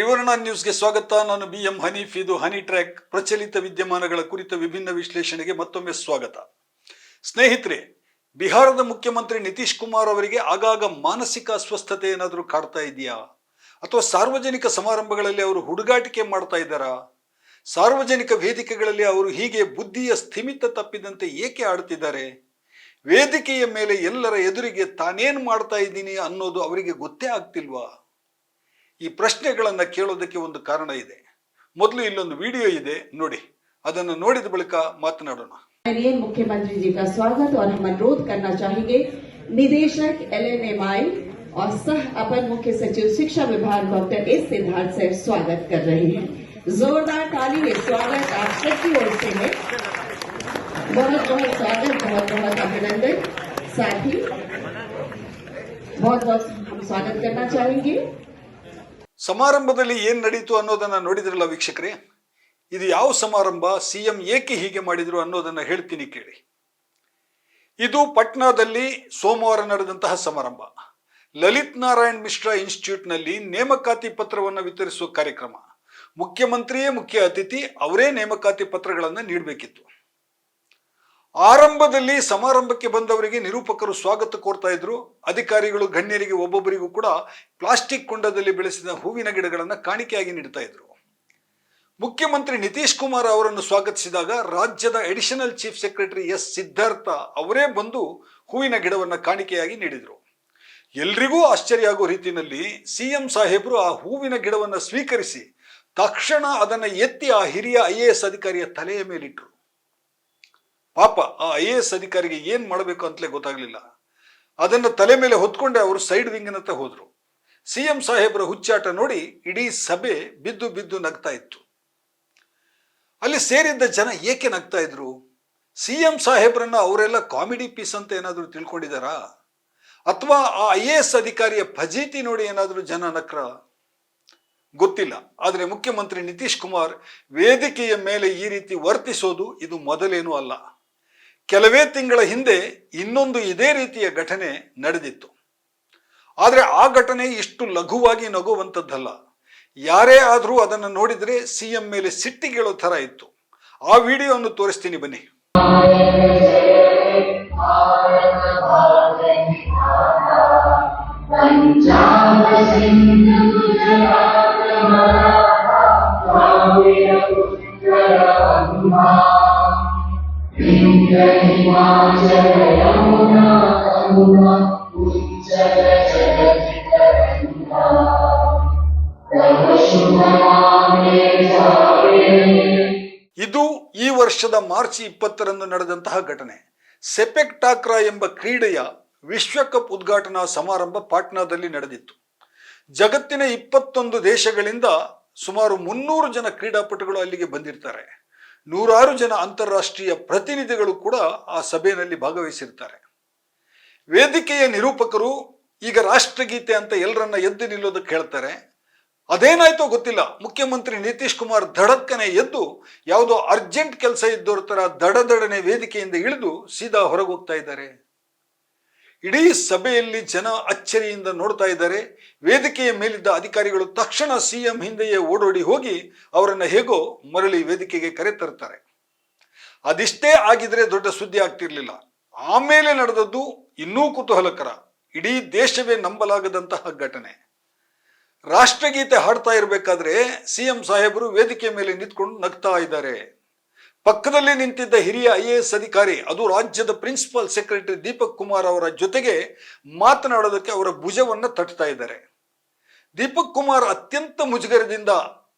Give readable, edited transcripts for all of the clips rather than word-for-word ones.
ತ್ರಿವರ್ಣ ನ್ಯೂಸ್ಗೆ ಸ್ವಾಗತ. ನಾನು BM ಹನೀಫ್. ಇದು ಹನಿ ಟ್ರ್ಯಾಕ್. ಪ್ರಚಲಿತ ವಿದ್ಯಮಾನಗಳ ಕುರಿತ ವಿಭಿನ್ನ ವಿಶ್ಲೇಷಣೆಗೆ ಮತ್ತೊಮ್ಮೆ ಸ್ವಾಗತ. ಸ್ನೇಹಿತರೆ, ಬಿಹಾರದ ಮುಖ್ಯಮಂತ್ರಿ ನಿತೀಶ್ ಕುಮಾರ್ ಅವರಿಗೆ ಆಗಾಗ ಮಾನಸಿಕ ಅಸ್ವಸ್ಥತೆ ಏನಾದರೂ ಕಾಡ್ತಾ ಇದೆಯಾ, ಅಥವಾ ಸಾರ್ವಜನಿಕ ಸಮಾರಂಭಗಳಲ್ಲಿ ಅವರು ಹುಡುಗಾಟಿಕೆ ಮಾಡ್ತಾ ಇದ್ದಾರಾ? ಸಾರ್ವಜನಿಕ ವೇದಿಕೆಗಳಲ್ಲಿ ಅವರು ಹೀಗೆ ಬುದ್ಧಿಯ ಸ್ಥಿಮಿತ ತಪ್ಪಿದಂತೆ ಏಕೆ ಆಡ್ತಿದ್ದಾರೆ? ವೇದಿಕೆಯ ಮೇಲೆ ಎಲ್ಲರ ಎದುರಿಗೆ ತಾನೇನು ಮಾಡ್ತಾ ಇದ್ದೀನಿ ಅನ್ನೋದು ಅವರಿಗೆ ಗೊತ್ತೇ ಆಗ್ತಿಲ್ವಾ? ಈ ಪ್ರಶ್ನೆಗಳನ್ನು ಕೇಳೋದಕ್ಕೆ ಒಂದು ಕಾರಣ ಇದೆ. ಮೊದಲು ಇಲ್ಲೊಂದು ವಿಡಿಯೋ ಇದೆ, ನೋಡಿ. ಅದನ್ನು ನೋಡಿದ ಬಳಿಕ ಮಾತನಾಡೋಣ. मुख्यमंत्री जी का स्वागत और हम अनुरोध करना चाहेंगे निदेशक LNMI और सह अपर मुख्य सचिव शिक्षा विभाग डॉक्टर S सिद्धार्थ सर स्वागत कर रहे हैं. जोरदार ताली है. स्वागत आप सबकी ओर से है. बहुत बहुत स्वागत, बहुत बहुत अभिनंदन. साथ ही बहुत बहुत हम स्वागत करना चाहेंगे. ಸಮಾರಂಭದಲ್ಲಿ ಏನ್ ನಡೀತು ಅನ್ನೋದನ್ನ ನೋಡಿದ್ರಲ್ಲ ವೀಕ್ಷಕರೇ. ಇದು ಯಾವ ಸಮಾರಂಭ, CM ಏಕೆ ಹೀಗೆ ಮಾಡಿದ್ರು ಅನ್ನೋದನ್ನ ಹೇಳ್ತೀನಿ ಕೇಳಿ. ಇದು ಪಟ್ನಾದಲ್ಲಿ ಸೋಮವಾರ ನಡೆದಂತಹ ಸಮಾರಂಭ. ಲಲಿತ್ ನಾರಾಯಣ್ ಮಿಶ್ರಾ ಇನ್ಸ್ಟಿಟ್ಯೂಟ್ನಲ್ಲಿ ನೇಮಕಾತಿ ಪತ್ರವನ್ನು ವಿತರಿಸುವ ಕಾರ್ಯಕ್ರಮ. ಮುಖ್ಯಮಂತ್ರಿಯೇ ಮುಖ್ಯ ಅತಿಥಿ, ಅವರೇ ನೇಮಕಾತಿ ಪತ್ರಗಳನ್ನು ನೀಡಬೇಕಿತ್ತು. ಆರಂಭದಲ್ಲಿ ಸಮಾರಂಭಕ್ಕೆ ಬಂದವರಿಗೆ ನಿರೂಪಕರು ಸ್ವಾಗತ ಕೋರ್ತಾ ಇದ್ರು. ಅಧಿಕಾರಿಗಳು ಗಣ್ಯರಿಗೆ ಒಬ್ಬೊಬ್ಬರಿಗೂ ಕೂಡ ಪ್ಲಾಸ್ಟಿಕ್ ಕುಂಡದಲ್ಲಿ ಬೆಳೆಸಿದ ಹೂವಿನ ಗಿಡಗಳನ್ನು ಕಾಣಿಕೆಯಾಗಿ ನೀಡ್ತಾ ಇದ್ರು. ಮುಖ್ಯಮಂತ್ರಿ ನಿತೀಶ್ ಕುಮಾರ್ ಅವರನ್ನು ಸ್ವಾಗತಿಸಿದಾಗ ರಾಜ್ಯದ additional chief secretary S Siddhartha ಅವರೇ ಬಂದು ಹೂವಿನ ಗಿಡವನ್ನು ಕಾಣಿಕೆಯಾಗಿ ನೀಡಿದರು. ಎಲ್ರಿಗೂ ಆಶ್ಚರ್ಯ ಆಗೋ ರೀತಿಯಲ್ಲಿ CM ಸಾಹೇಬರು ಆ ಹೂವಿನ ಗಿಡವನ್ನು ಸ್ವೀಕರಿಸಿ ತಕ್ಷಣ ಅದನ್ನು ಎತ್ತಿ ಆ ಹಿರಿಯ IAS ಅಧಿಕಾರಿಯ ತಲೆಯ ಮೇಲಿಟ್ಟರು. ಪಾಪ ಆ IAS ಅಧಿಕಾರಿಗೆ ಏನ್ ಮಾಡಬೇಕು ಅಂತಲೇ ಗೊತ್ತಾಗ್ಲಿಲ್ಲ. ಅದನ್ನು ತಲೆ ಮೇಲೆ ಹೊತ್ಕೊಂಡೆ ಅವರು ಸೈಡ್ ವಿಂಗ್ನತ್ತ ಹೋದ್ರು. CM ಸಾಹೇಬರ ಹುಚ್ಚಾಟ ನೋಡಿ ಇಡೀ ಸಭೆ ಬಿದ್ದು ಬಿದ್ದು ನಗ್ತಾ ಇತ್ತು. ಅಲ್ಲಿ ಸೇರಿದ್ದ ಜನ ಏಕೆ ನಗ್ತಾ ಇದ್ರು? CM ಸಾಹೇಬ್ರನ್ನ ಅವರೆಲ್ಲ ಕಾಮಿಡಿ ಪೀಸ್ ಅಂತ ಏನಾದರೂ ತಿಳ್ಕೊಂಡಿದಾರಾ, ಅಥವಾ ಆ IAS ಅಧಿಕಾರಿಯ ಫಜೀತಿ ನೋಡಿ ಏನಾದರೂ ಜನ ನಕ್ರ? ಗೊತ್ತಿಲ್ಲ. ಆದರೆ ಮುಖ್ಯಮಂತ್ರಿ ನಿತೀಶ್ ಕುಮಾರ್ ವೇದಿಕೆಯ ಮೇಲೆ ಈ ರೀತಿ ವರ್ತಿಸೋದು ಇದು ಮೊದಲೇನೂ ಅಲ್ಲ. ಕೆಲವೇ ತಿಂಗಳ ಹಿಂದೆ ಇನ್ನೊಂದು ಇದೇ ರೀತಿಯ ಘಟನೆ ನಡೆದಿತ್ತು. ಆದರೆ ಆ ಘಟನೆ ಇಷ್ಟು ಲಘುವಾಗಿ ನಗುವಂಥದ್ದಲ್ಲ. ಯಾರೇ ಆದರೂ ಅದನ್ನು ನೋಡಿದರೆ CM ಮೇಲೆ ಸಿಟ್ಟಿಗೇಳೋ ಥರ ಇತ್ತು. ಆ ವಿಡಿಯೋವನ್ನು ತೋರಿಸ್ತೀನಿ ಬನ್ನಿ. ಇದು ಈ ವರ್ಷದ ಮಾರ್ಚ್ 20ರಂದು ನಡೆದಂತಹ ಘಟನೆ. ಸೆಪೆಕ್ ಟಾಕ್ರಾ ಎಂಬ ಕ್ರೀಡೆಯ ವಿಶ್ವಕಪ್ ಉದ್ಘಾಟನಾ ಸಮಾರಂಭ ಪಾಟ್ನಾದಲ್ಲಿ ನಡೆದಿತ್ತು. ಜಗತ್ತಿನ 21 ದೇಶಗಳಿಂದ ಸುಮಾರು 300 ಜನ ಕ್ರೀಡಾಪಟುಗಳು ಅಲ್ಲಿಗೆ ಬಂದಿರ್ತಾರೆ. 100 ಜನ ಅಂತಾರಾಷ್ಟ್ರೀಯ ಪ್ರತಿನಿಧಿಗಳು ಕೂಡ ಆ ಸಭೆಯಲ್ಲಿ ಭಾಗವಹಿಸಿರ್ತಾರೆ. ವೇದಿಕೆಯ ನಿರೂಪಕರು ಈಗ ರಾಷ್ಟ್ರಗೀತೆ ಅಂತ ಎಲ್ಲರನ್ನ ಎದ್ದು ನಿಲ್ಲೋದಕ್ಕೆ ಹೇಳ್ತಾರೆ. ಅದೇನಾಯ್ತೋ ಗೊತ್ತಿಲ್ಲ, ಮುಖ್ಯಮಂತ್ರಿ ನಿತೀಶ್ ಕುಮಾರ್ ಧಡಕ್ಕನೆ ಎದ್ದು ಯಾವುದೋ ಅರ್ಜೆಂಟ್ ಕೆಲಸ ಇದ್ದೋರ ತರ ದಡದಡನೆ ವೇದಿಕೆಯಿಂದ ಇಳಿದು ಸೀದಾ ಹೊರಗೆ ಹೋಗ್ತಾ ಇದ್ದಾರೆ. ಇಡೀ ಸಭೆಯಲ್ಲಿ ಜನ ಅಚ್ಚರಿಯಿಂದ ನೋಡ್ತಾ ಇದ್ದಾರೆ. ವೇದಿಕೆಯ ಮೇಲಿದ್ದ ಅಧಿಕಾರಿಗಳು ತಕ್ಷಣ CM ಹಿಂದೆಯೇ ಓಡೋಡಿ ಹೋಗಿ ಅವರನ್ನ ಹೇಗೋ ಮರಳಿ ವೇದಿಕೆಗೆ ಕರೆತರ್ತಾರೆ. ಅದಿಷ್ಟೇ ಆಗಿದ್ರೆ ದೊಡ್ಡ ಸುದ್ದಿ ಆಗ್ತಿರ್ಲಿಲ್ಲ. ಆಮೇಲೆ ನಡೆದದ್ದು ಇನ್ನೂ ಕುತೂಹಲಕರ, ಇಡೀ ದೇಶವೇ ನಂಬಲಾಗದಂತಹ ಘಟನೆ. ರಾಷ್ಟ್ರಗೀತೆ ಹಾಡ್ತಾ ಇರಬೇಕಾದ್ರೆ CM ಸಾಹೇಬರು ವೇದಿಕೆ ಮೇಲೆ ನಿಂತ್ಕೊಂಡು ನಗ್ತಾ ಇದ್ದಾರೆ. ಪಕ್ಕದಲ್ಲಿ ನಿಂತಿದ್ದ ಹಿರಿಯ IAS ಅಧಿಕಾರಿ, ಅದು ರಾಜ್ಯದ ಪ್ರಿನ್ಸಿಪಲ್ ಸೆಕ್ರೆಟರಿ ದೀಪಕ್ ಕುಮಾರ್ ಅವರ ಜೊತೆಗೆ ಮಾತನಾಡೋದಕ್ಕೆ ಅವರ ಭುಜವನ್ನ ತಟ್ತಾ ಇದ್ದಾರೆ. ದೀಪಕ್ ಕುಮಾರ್ ಅತ್ಯಂತ ಮುಜುಗರದಿಂದ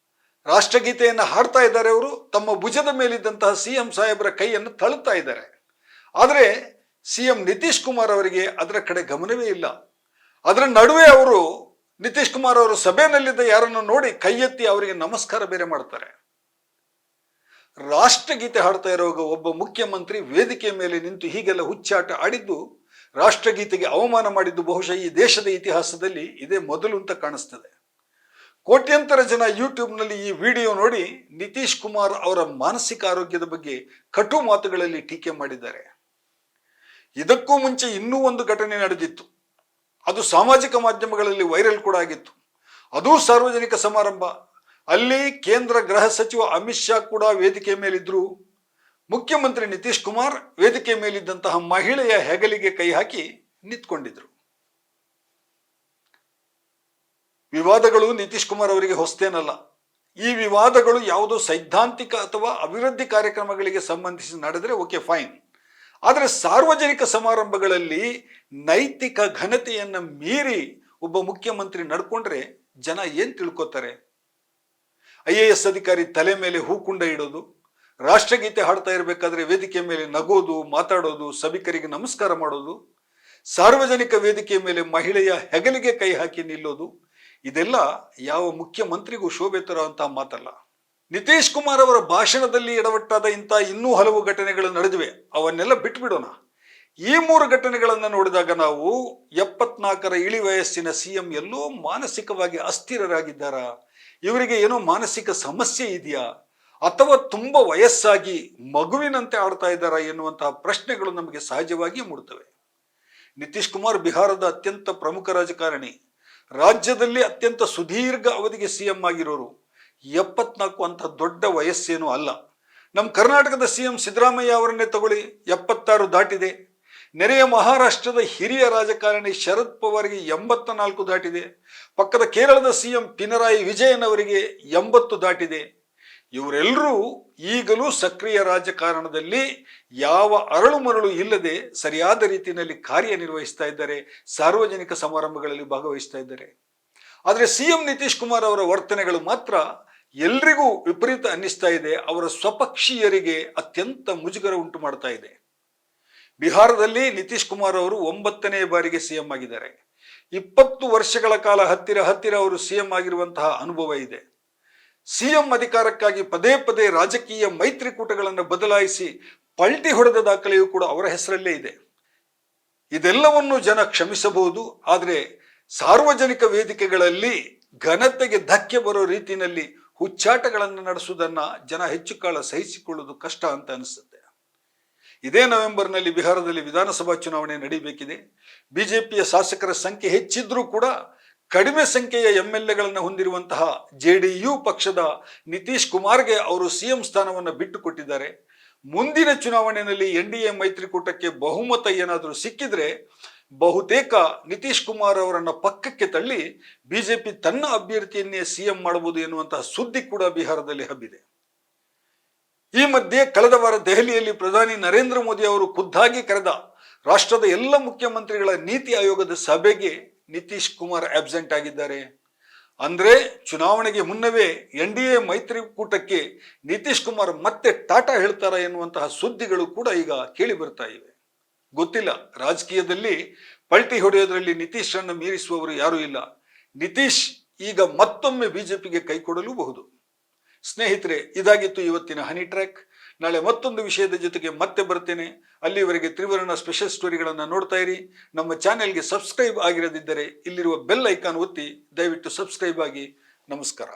ರಾಷ್ಟ್ರಗೀತೆಯನ್ನು ಹಾಡ್ತಾ ಇದ್ದಾರೆ. ಅವರು ತಮ್ಮ ಭುಜದ ಮೇಲಿದ್ದಂತಹ CM ಸಾಹೇಬರ ಕೈಯನ್ನು ತಳ್ಳುತ್ತಾ ಇದ್ದಾರೆ. ಆದರೆ CM ನಿತೀಶ್ ಕುಮಾರ್ ಅವರಿಗೆ ಅದರ ಕಡೆ ಗಮನವೇ ಇಲ್ಲ. ಅದರ ನಡುವೆ ಅವರು ನಿತೀಶ್ ಕುಮಾರ್ ಅವರು ಸಭೆಯಲ್ಲಿದ್ದ ಯಾರನ್ನು ನೋಡಿ ಕೈ ಎತ್ತಿ ಅವರಿಗೆ ನಮಸ್ಕಾರ ಬೇರೆ ಮಾಡ್ತಾರೆ. ರಾಷ್ಟ್ರಗೀತೆ ಹಾಡ್ತಾ ಇರುವಾಗ ಒಬ್ಬ ಮುಖ್ಯಮಂತ್ರಿ ವೇದಿಕೆಯ ಮೇಲೆ ನಿಂತು ಹೀಗೆಲ್ಲ ಹುಚ್ಚಾಟ ಆಡಿದ್ದು, ರಾಷ್ಟ್ರಗೀತೆಗೆ ಅವಮಾನ ಮಾಡಿದ್ದು ಬಹುಶಃ ಈ ದೇಶದ ಇತಿಹಾಸದಲ್ಲಿ ಇದೇ ಮೊದಲು ಅಂತ ಕಾಣಿಸ್ತದೆ. ಕೋಟ್ಯಂತರ ಜನ ಯೂಟ್ಯೂಬ್ನಲ್ಲಿ ಈ ವಿಡಿಯೋ ನೋಡಿ ನಿತೀಶ್ ಕುಮಾರ್ ಅವರ ಮಾನಸಿಕ ಆರೋಗ್ಯದ ಬಗ್ಗೆ ಕಟು ಮಾತುಗಳಲ್ಲಿ ಟೀಕೆ ಮಾಡಿದ್ದಾರೆ. ಇದಕ್ಕೂ ಮುಂಚೆ ಇನ್ನೂ ಒಂದು ಘಟನೆ ನಡೆದಿತ್ತು. ಅದು ಸಾಮಾಜಿಕ ಮಾಧ್ಯಮಗಳಲ್ಲಿ ವೈರಲ್ ಕೂಡ ಆಗಿತ್ತು. ಅದೂ ಸಾರ್ವಜನಿಕ ಸಮಾರಂಭ. ಅಲ್ಲಿ ಕೇಂದ್ರ ಗೃಹ ಸಚಿವ ಅಮಿತ್ ಶಾ ಕೂಡ ವೇದಿಕೆ ಮೇಲಿದ್ರು. ಮುಖ್ಯಮಂತ್ರಿ ನಿತೀಶ್ ಕುಮಾರ್ ವೇದಿಕೆ ಮೇಲಿದ್ದಂತಹ ಮಹಿಳೆಯ ಹೆಗಲಿಗೆ ಕೈ ಹಾಕಿ ನಿಂತ್ಕೊಂಡಿದ್ರು. ವಿವಾದಗಳು ನಿತೀಶ್ ಕುಮಾರ್ ಅವರಿಗೆ ಹೊಸತೇನಲ್ಲ. ಈ ವಿವಾದಗಳು ಯಾವುದೋ ಸೈದ್ಧಾಂತಿಕ ಅಥವಾ ಅಭಿವೃದ್ಧಿ ಕಾರ್ಯಕ್ರಮಗಳಿಗೆ ಸಂಬಂಧಿಸಿ ನಡೆದರೆ ಓಕೆ ಫೈನ್. ಆದರೆ ಸಾರ್ವಜನಿಕ ಸಮಾರಂಭಗಳಲ್ಲಿ ನೈತಿಕ ಘನತೆಯನ್ನು ಮೀರಿ ಒಬ್ಬ ಮುಖ್ಯಮಂತ್ರಿ ನಡ್ಕೊಂಡ್ರೆ ಜನ ಏನ್ ತಿಳ್ಕೊತಾರೆ? IAS ಅಧಿಕಾರಿ ತಲೆ ಮೇಲೆ ಹೂಕುಂಡ ಇಡೋದು, ರಾಷ್ಟ್ರಗೀತೆ ಹಾಡ್ತಾ ಇರಬೇಕಾದ್ರೆ ವೇದಿಕೆ ಮೇಲೆ ನಗೋದು, ಮಾತಾಡೋದು, ಸಭಿಕರಿಗೆ ನಮಸ್ಕಾರ ಮಾಡೋದು, ಸಾರ್ವಜನಿಕ ವೇದಿಕೆ ಮೇಲೆ ಮಹಿಳೆಯ ಹೆಗಲಿಗೆ ಕೈ ಹಾಕಿ ನಿಲ್ಲೋದು, ಇದೆಲ್ಲ ಯಾವ ಮುಖ್ಯಮಂತ್ರಿಗೂ ಶೋಭೆ ತರುವಂತಹ ಮಾತಲ್ಲ. ನಿತೀಶ್ ಕುಮಾರ್ ಅವರ ಭಾಷಣದಲ್ಲಿ ಎಡವಟ್ಟಾದ ಇಂಥ ಇನ್ನೂ ಹಲವು ಘಟನೆಗಳು ನಡೆದಿವೆ. ಅವನ್ನೆಲ್ಲ ಬಿಟ್ಬಿಡೋಣ. ಈ 3 ಘಟನೆಗಳನ್ನು ನೋಡಿದಾಗ ನಾವು 74ರ ಇಳಿ ವಯಸ್ಸಿನ CM ಎಲ್ಲೋ ಮಾನಸಿಕವಾಗಿ ಅಸ್ಥಿರರಾಗಿದ್ದಾರಾ, ಇವರಿಗೆ ಏನೋ ಮಾನಸಿಕ ಸಮಸ್ಯೆ ಇದೆಯಾ, ಅಥವಾ ತುಂಬಾ ವಯಸ್ಸಾಗಿ ಮಗುವಿನಂತೆ ಆಡ್ತಾ ಇದ್ದಾರಾ ಎನ್ನುವಂತಹ ಪ್ರಶ್ನೆಗಳು ನಮಗೆ ಸಹಜವಾಗಿ ಮೂಡುತ್ತವೆ. ನಿತೀಶ್ ಕುಮಾರ್ ಬಿಹಾರದ ಅತ್ಯಂತ ಪ್ರಮುಖ ರಾಜಕಾರಣಿ, ರಾಜ್ಯದಲ್ಲಿ ಅತ್ಯಂತ ಸುದೀರ್ಘ ಅವಧಿಗೆ CM ಆಗಿರೋರು. 74 ಅಂತ ದೊಡ್ಡ ವಯಸ್ಸೇನೂ ಅಲ್ಲ. ನಮ್ಮ ಕರ್ನಾಟಕದ CM ಸಿದ್ದರಾಮಯ್ಯ ಅವರನ್ನೇ ತಗೊಳ್ಳಿ, 76 ದಾಟಿದೆ. ನೆರೆಯ ಮಹಾರಾಷ್ಟ್ರದ ಹಿರಿಯ ರಾಜಕಾರಣಿ ಶರದ್ ಪವಾರ್ಗೆ 84 ದಾಟಿದೆ. ಪಕ್ಕದ ಕೇರಳದ CM ಪಿನರಾಯಿ ವಿಜಯನ್ ಅವರಿಗೆ 80 ದಾಟಿದೆ. ಇವರೆಲ್ಲರೂ ಈಗಲೂ ಸಕ್ರಿಯ ರಾಜಕಾರಣದಲ್ಲಿ ಯಾವ ಅರಳು ಮರಳು ಇಲ್ಲದೆ ಸರಿಯಾದ ರೀತಿಯಲ್ಲಿ ಕಾರ್ಯನಿರ್ವಹಿಸ್ತಾ ಇದ್ದಾರೆ, ಸಾರ್ವಜನಿಕ ಸಮಾರಂಭಗಳಲ್ಲಿ ಭಾಗವಹಿಸ್ತಾ ಇದ್ದಾರೆ. ಆದರೆ CM ನಿತೀಶ್ ಕುಮಾರ್ ಅವರ ವರ್ತನೆಗಳು ಮಾತ್ರ ಎಲ್ರಿಗೂ ವಿಪರೀತ ಅನ್ನಿಸ್ತಾ ಇದೆ. ಅವರ ಸ್ವಪಕ್ಷೀಯರಿಗೆ ಅತ್ಯಂತ ಮುಜುಗರ ಉಂಟು ಮಾಡ್ತಾ ಇದೆ. ಬಿಹಾರದಲ್ಲಿ ನಿತೀಶ್ ಕುಮಾರ್ ಅವರು 9ನೇ ಬಾರಿಗೆ CM ಆಗಿದ್ದಾರೆ. 20 ವರ್ಷಗಳ ಕಾಲ ಹತ್ತಿರ ಅವರು CM ಆಗಿರುವಂತಹ ಅನುಭವ ಇದೆ. CM ಅಧಿಕಾರಕ್ಕಾಗಿ ಪದೇ ಪದೇ ರಾಜಕೀಯ ಮೈತ್ರಿಕೂಟಗಳನ್ನು ಬದಲಾಯಿಸಿ ಪಲ್ಟಿ ಹೊಡೆದ ದಾಖಲೆಯೂ ಕೂಡ ಅವರ ಹೆಸರಲ್ಲೇ ಇದೆ. ಇದೆಲ್ಲವನ್ನು ಜನ ಕ್ಷಮಿಸಬಹುದು. ಆದರೆ ಸಾರ್ವಜನಿಕ ವೇದಿಕೆಗಳಲ್ಲಿ ಘನತೆಗೆ ಧಕ್ಕೆ ಬರೋ ರೀತಿಯಲ್ಲಿ ಹುಚ್ಚಾಟಗಳನ್ನು ನಡೆಸುವುದನ್ನ ಜನ ಹೆಚ್ಚು ಕಾಲ ಸಹಿಸಿಕೊಳ್ಳುವುದು ಕಷ್ಟ ಅಂತ ಅನಿಸುತ್ತೆ. ಇದೇ ನವೆಂಬರ್ನಲ್ಲಿ ಬಿಹಾರದಲ್ಲಿ ವಿಧಾನಸಭಾ ಚುನಾವಣೆ ನಡೀಬೇಕಿದೆ. ಬಿಜೆಪಿಯ ಶಾಸಕರ ಸಂಖ್ಯೆ ಹೆಚ್ಚಿದ್ರೂ ಕೂಡ ಕಡಿಮೆ ಸಂಖ್ಯೆಯ MLAಗಳನ್ನು ಹೊಂದಿರುವಂತಹ JDU ಪಕ್ಷದ ನಿತೀಶ್ ಕುಮಾರ್ಗೆ ಅವರು CM ಸ್ಥಾನವನ್ನು ಬಿಟ್ಟು ಕೊಟ್ಟಿದ್ದಾರೆ. ಮುಂದಿನ ಚುನಾವಣೆಯಲ್ಲಿ NDA ಮೈತ್ರಿಕೂಟಕ್ಕೆ ಬಹುಮತ ಏನಾದರೂ ಸಿಕ್ಕಿದ್ರೆ ಬಹುತೇಕ ನಿತೀಶ್ ಕುಮಾರ್ ಅವರನ್ನ ಪಕ್ಕಕ್ಕೆ ತಳ್ಳಿ ಬಿಜೆಪಿ ತನ್ನ ಅಭ್ಯರ್ಥಿಯನ್ನೇ CM ಮಾಡಬಹುದು ಎನ್ನುವಂತಹ ಸುದ್ದಿ ಕೂಡ ಬಿಹಾರದಲ್ಲಿ ಹಬ್ಬಿದೆ. ಈ ಮಧ್ಯೆ ಕಳೆದ ವಾರ ದೆಹಲಿಯಲ್ಲಿ ಪ್ರಧಾನಿ ನರೇಂದ್ರ ಮೋದಿ ಅವರು ಖುದ್ದಾಗಿ ಕರೆದ ರಾಷ್ಟ್ರದ ಎಲ್ಲ ಮುಖ್ಯಮಂತ್ರಿಗಳ ನೀತಿ ಆಯೋಗದ ಸಭೆಗೆ ನಿತೀಶ್ ಕುಮಾರ್ ಆಬ್ಸೆಂಟ್ ಆಗಿದ್ದಾರೆ. ಅಂದ್ರೆ ಚುನಾವಣೆಗೆ ಮುನ್ನವೇ NDA ಮೈತ್ರಿಕೂಟಕ್ಕೆ ನಿತೀಶ್ ಕುಮಾರ್ ಮತ್ತೆ ಟಾಟಾ ಹೇಳ್ತಾರ ಎನ್ನುವಂತಹ ಸುದ್ದಿಗಳು ಕೂಡ ಈಗ ಕೇಳಿ ಬರ್ತಾ ಇವೆ. ಗೊತ್ತಿಲ್ಲ, ರಾಜಕೀಯದಲ್ಲಿ ಪಲ್ಟಿ ಹೊಡೆಯೋದ್ರಲ್ಲಿ ನಿತೀಶ್ ಅನ್ನು ಮೀರಿಸುವವರು ಯಾರೂ ಇಲ್ಲ. ನಿತೀಶ್ ಈಗ ಮತ್ತೊಮ್ಮೆ ಬಿಜೆಪಿಗೆ ಕೈ ಕೊಡಲೂಬಹುದು. ಸ್ನೇಹಿತರೆ, ಇದಾಗಿತ್ತು ಇವತ್ತಿನ ಹನಿ ಟ್ರ್ಯಾಕ್. ನಾಳೆ ಮತ್ತೊಂದು ವಿಷಯದ ಜೊತೆಗೆ ಮತ್ತೆ ಬರ್ತೇನೆ. ಅಲ್ಲಿವರೆಗೆ ತ್ರಿವರ್ಣ ಸ್ಪೆಷಲ್ ಸ್ಟೋರಿಗಳನ್ನು ನೋಡ್ತಾ ಇರಿ. ನಮ್ಮ ಚಾನೆಲ್ಗೆ ಸಬ್ಸ್ಕ್ರೈಬ್ ಆಗಿರದಿದ್ದರೆ ಇಲ್ಲಿರುವ ಬೆಲ್ ಐಕಾನ್ ಒತ್ತಿ ದಯವಿಟ್ಟು ಸಬ್ಸ್ಕ್ರೈಬ್ ಆಗಿ. ನಮಸ್ಕಾರ.